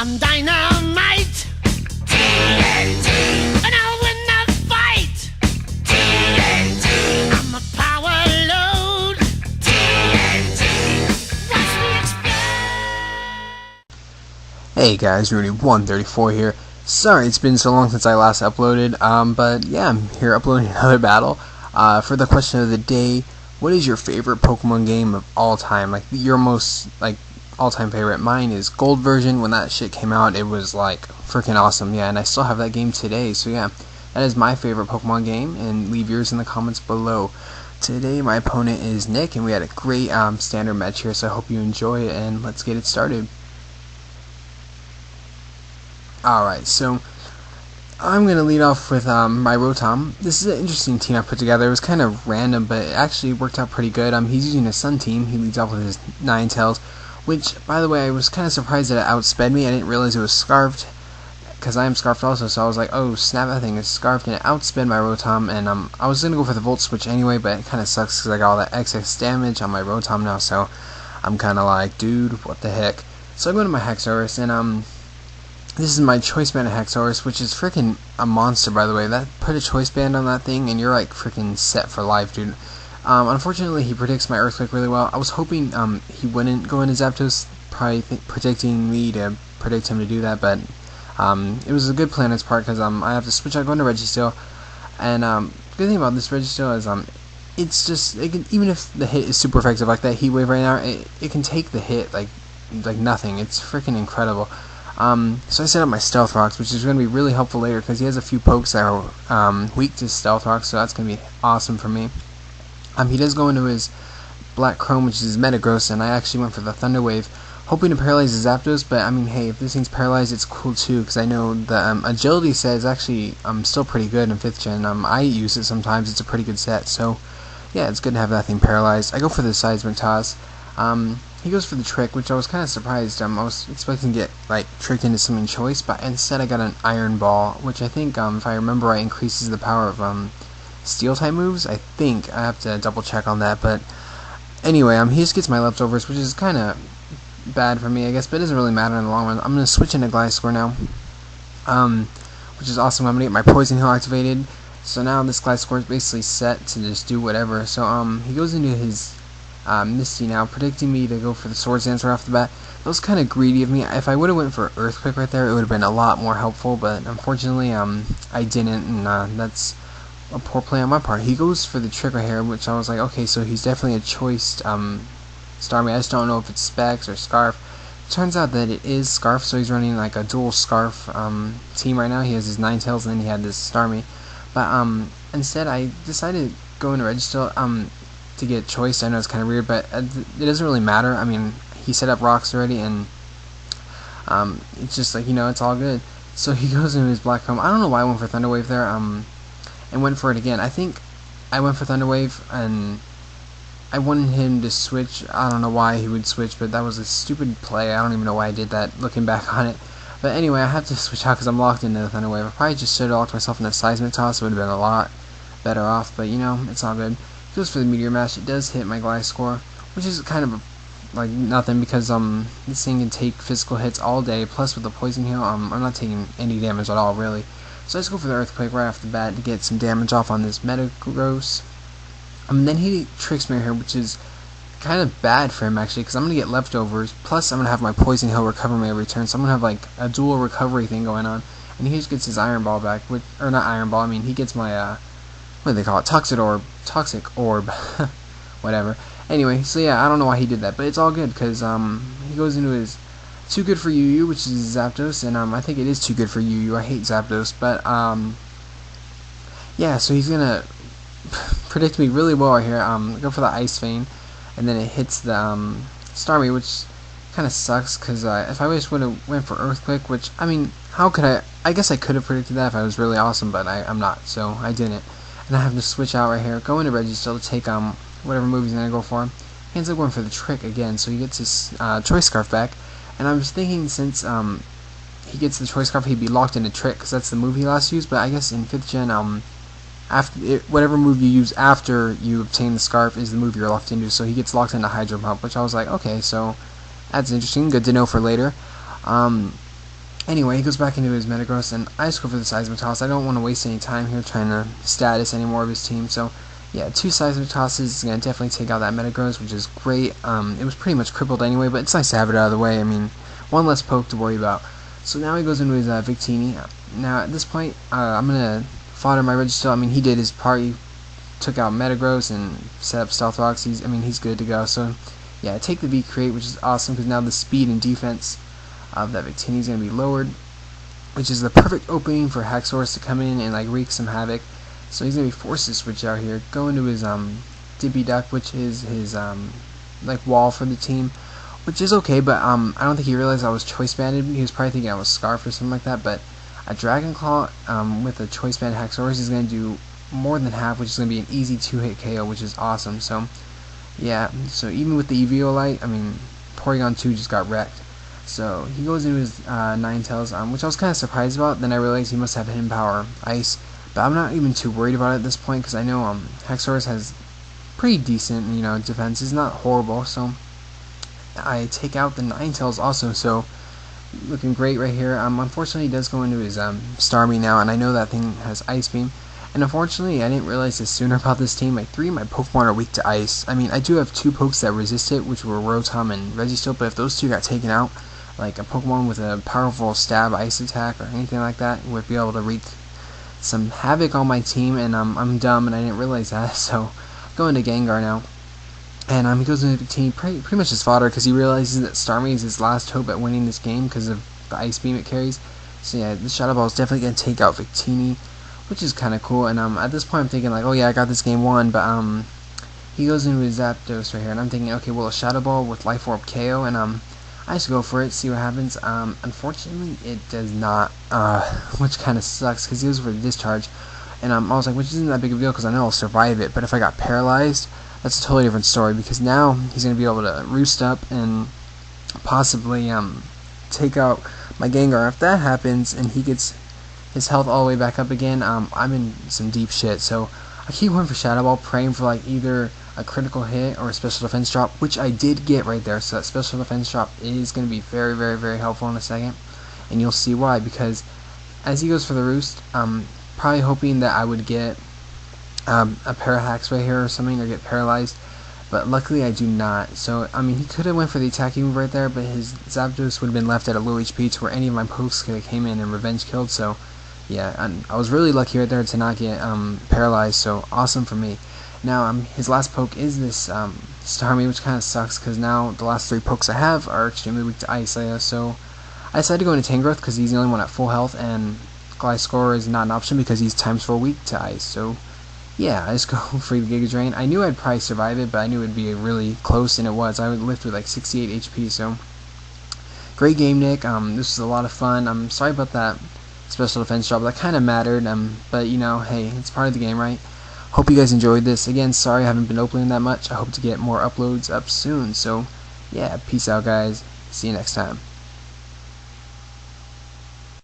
I'm dynamite. TNT. And I'll win the fight. TNT. I'm a power load. TNT. Watch me explode. Hey guys, Rooney134 here. Sorry it's been so long since I last uploaded, but yeah, I'm here uploading another battle. For the question of the day, what is your favorite Pokemon game of all time? Like, your most, all-time favorite? Mine is Gold version. When that shit came out, it was, freaking awesome, yeah, and I still have that game today, so yeah, that is my favorite Pokemon game, and leave yours in the comments below. Today, my opponent is Nick, and we had a great, standard match here, so I hope you enjoy it, and let's get it started. Alright, so I'm going to lead off with my Rotom. This is an interesting team I put together. It was kind of random, but it actually worked out pretty good. He's using a Sun team. He leads off with his Ninetales, which, by the way, I was kind of surprised that it outsped me. I didn't realize it was Scarfed, because I am Scarfed also, so I was like, oh snap, that thing is Scarfed, and it outsped my Rotom, and I was going to go for the Volt Switch anyway, but it kind of sucks because I got all that excess damage on my Rotom now, so I'm kind of like, dude, what the heck. So I go to my Hexorus, and this is my Choice Band of Hexorus, which is freaking a monster, by the way. Put a Choice Band on that thing, and you're like freaking set for life, dude. Unfortunately, he predicts my Earthquake really well. I was hoping he wouldn't go into Zapdos, probably predicting me to predict him to do that, but it was a good plan on his part, because I have to switch out, go into Registeel, and the good thing about this Registeel is it's just, even if the hit is super effective like that Heat Wave right now, it can take the hit like nothing. It's freaking incredible. So I set up my Stealth Rocks, which is going to be really helpful later, because he has a few pokes that are weak to Stealth Rocks, so that's going to be awesome for me. He does go into his Black Chrome, which is Metagross, and I actually went for the Thunder Wave, hoping to paralyze the Zapdos, but I mean, hey, if this thing's paralyzed, it's cool too, because I know the Agility set is actually still pretty good in 5th gen. I use it sometimes. It's a pretty good set, so yeah, it's good to have that thing paralyzed. I go for the Seismic Toss. He goes for the Trick, which I was kind of surprised. I was expecting to get tricked into something choice, but instead I got an Iron Ball, which I think, if I remember right, increases the power of Steel type moves. I think I have to double check on that, but anyway, he just gets my leftovers, which is kind of bad for me, I guess, but it doesn't really matter in the long run. I'm gonna switch into Gliscor now, which is awesome. I'm gonna get my Poison Heal activated, so now this Gliscor is basically set to just do whatever. So he goes into his Misty now, predicting me to go for the Swords Dance right off the bat. That was kind of greedy of me. If I would have went for Earthquake right there, it would have been a lot more helpful, but unfortunately, I didn't, and that's a poor play on my part. He goes for the Trick right here, which I was like, okay, so he's definitely a choiced Starmie. I just don't know if it's Specs or Scarf. Turns out that it is Scarf, so he's running like a dual Scarf team right now. He has his Ninetales, and then he had this Starmie. But instead, I decided to go into Registeel to get choice. I know it's kind of weird, but it doesn't really matter. I mean, he set up rocks already, and it's just like, it's all good. So he goes into his Black Chrome. I don't know why I went for Thunder Wave there, and went for it again. I think I went for Thunder Wave, and I wanted him to switch. I don't know why he would switch, but that was a stupid play. I don't even know why I did that, looking back on it. But anyway, I have to switch out because I'm locked into the Thunder Wave. I probably just should have locked myself in the Seismic Toss. It would have been a lot better off, but it's all good. Goes for the Meteor Mash. It does hit my Gliscor, which is kind of nothing, because this thing can take physical hits all day, plus with the Poison Heal, I'm not taking any damage at all, really. So I just go for the Earthquake right off the bat to get some damage off on this Metagross. Then he tricks me here, which is kind of bad for him, actually, because I'm going to get leftovers, plus I'm going to have my Poison Heal recover me every turn, so I'm going to have a dual recovery thing going on, and he just gets his Iron Ball back, or not Iron Ball, I mean, he gets my, what do they call it, Toxic Orb, whatever. Anyway, so yeah, I don't know why he did that, but it's all good, because he goes into his Too Good for UU, which is Zapdos, and I think it is too good for UU. I hate Zapdos, but yeah, so he's gonna predict me really well right here. Go for the Ice Vein, and then it hits the Starmie, which kind of sucks, because if I just would have went for Earthquake, which, I mean, how could I guess I could have predicted that if I was really awesome, but I'm not, so I didn't. And I have to switch out right here, go into Registeel to take whatever move he's going to go for. He ends up going for the Trick again, so he gets his Choice Scarf back. And I was thinking, since he gets the Choice Scarf, he'd be locked into Trick, because that's the move he last used, but I guess in 5th gen, whatever move you use after you obtain the Scarf is the move you're locked into, so he gets locked into Hydro Pump, which I was like, okay, so that's interesting, good to know for later. Anyway, he goes back into his Metagross, and I just go for the Seismic Toss. I don't want to waste any time here trying to status any more of his team, so yeah, 2 Seismic Tosses is going to definitely take out that Metagross, which is great. It was pretty much crippled anyway, but it's nice to have it out of the way. I mean, one less poke to worry about. So now he goes into his Victini. Now at this point, I'm going to fodder my Registeel. I mean, he did his part. He took out Metagross and set up Stealth Rocks. He's good to go. So yeah, take the V Create, which is awesome because now the speed and defense of that Victini is going to be lowered, which is the perfect opening for Haxorus to come in and like wreak some havoc. So he's going to be forced to switch out here, go into his Dippy Duck, which is his like wall for the team, which is okay, but I don't think he realized I was Choice Banded. He was probably thinking I was Scarf or something like that, but a Dragon Claw with a Choice Band Haxorus is going to do more than half, which is going to be an easy 2-hit KO, which is awesome. So yeah, so even with the Eviolite, I mean, Porygon 2 just got wrecked. So he goes into his Ninetales, which I was kind of surprised about. Then I realized he must have Hidden Power Ice, but I'm not even too worried about it at this point because I know Haxorus has pretty decent, defense. It's not horrible. So I take out the Ninetales also. So looking great right here. Unfortunately, he does go into his Starmie now, and I know that thing has Ice Beam. And unfortunately, I didn't realize this sooner about this team. Like 3 of my Pokemon are weak to Ice. I mean, I do have 2 pokes that resist it, which were Rotom and Registeel. But if those 2 got taken out, like a Pokemon with a powerful stab ice attack or anything like that would be able to wreak some havoc on my team, and I'm dumb and I didn't realize that. So going to Gengar now, and he goes into Victini pretty much his fodder because he realizes that Starmie is his last hope at winning this game because of the Ice Beam it carries. So yeah, this Shadow Ball is definitely going to take out Victini, which is kind of cool. And at this point I'm thinking like, oh yeah, I got this game won, but he goes into his Zapdos right here, and I'm thinking, okay, well, a Shadow Ball with Life Orb KO, and I just go for it, see what happens. Unfortunately, it does not, which kind of sucks because he goes for the Discharge, and I was like, which isn't that big of a deal because I know I'll survive it. But if I got paralyzed, that's a totally different story because now he's going to be able to roost up and possibly take out my Gengar. If that happens and he gets his health all the way back up again, I'm in some deep shit. So I keep going for Shadow Ball, praying for like either a critical hit or a special defense drop, which I did get right there. So that special defense drop is going to be very, very, very helpful in a second, and you'll see why. Because as he goes for the Roost, probably hoping that I would get a Parahax right here or something, or get paralyzed, but luckily I do not. So I mean, he could have went for the attacking move right there, but his Zapdos would have been left at a low HP to where any of my pokes could have came in and revenge killed. So yeah, and I was really lucky right there to not get paralyzed. So awesome for me. Now his last poke is this Starmie, which kind of sucks because now the last 3 pokes I have are extremely weak to Ice. So I decided to go into Tangrowth because he's the only one at full health, and Gliscor is not an option because he's ×4 weak to Ice. So yeah, I just go for the Giga Drain. I knew I'd probably survive it, but I knew it would be really close, and it was. I would lift with like 68 HP. So great game, Nick. This was a lot of fun. I'm sorry about that special defense drop. That kind of mattered. But hey, it's part of the game, right? Hope you guys enjoyed this. Again, sorry I haven't been uploading that much. I hope to get more uploads up soon. So, yeah, peace out, guys. See you next time.